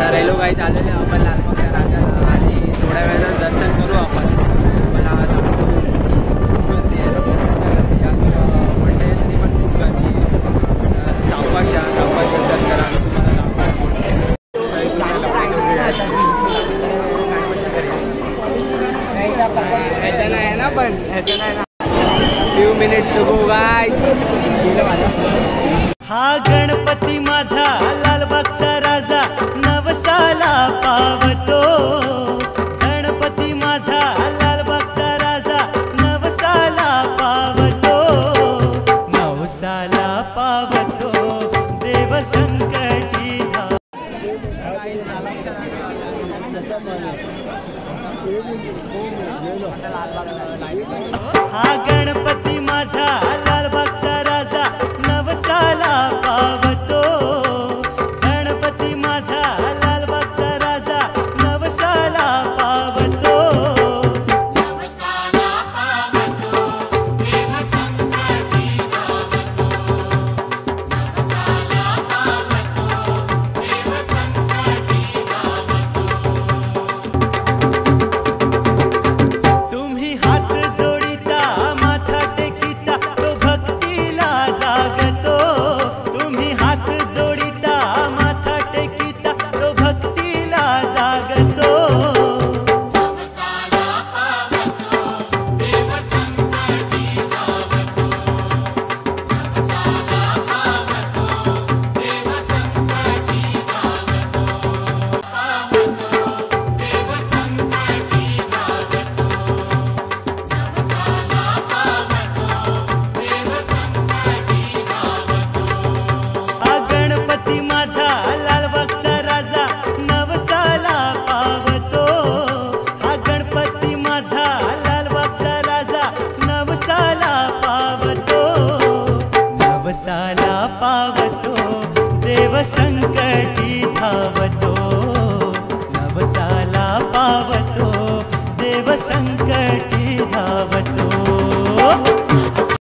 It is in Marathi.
तर हे लोक काही चाललेले आपण लालबागच्या राजाला आणि थोड्या वेळात दर्शन करू आपण. मला खूप गर्दी आहे, म्हणते तरी पण खूप गर्दी आहे. सावकाश दर्शन करा आणि तुम्हाला ह्याचं नाही ना, पण ह्याचं नाही ना. Few minutes to go guys. हा गणपती माझा लालबागचा राजा नवसाला पावतो. गणपती माझा लालबागचा राजा नवसाला पावतो. नवसाला पावतो देव संकटी हा गणपती माझा लालबागचा राजा नवसाला पावतो. गणपती माझा लालबागचा राजा नवसाला पावतो. नवसाला पावतो देव संकटी धावतो. नवसाला पावतो देव संकटी धावतो. तुम्ही हात जोडिता माथा टेकिता तो भक्तीला जागतो. तुम्ही हात जोडिता माथा टेकिता तो भक्तीला जागतो. नवसाला पावतो देव संकटी धावतो. नवसाला पावतो देव संकटी धावतो. पावतो देव संकटी धावतो. नवसाला पावतो देव संकटी धावतो. हा गणपती माझा लालबागचा राजा नवसाला पावतो. हा गणपती माझा लालबागचा राजा नवसाला पावतो. नवसाला पावतो देव संकटी धावतो. नवसाला पावतो देव संकटी धावतो.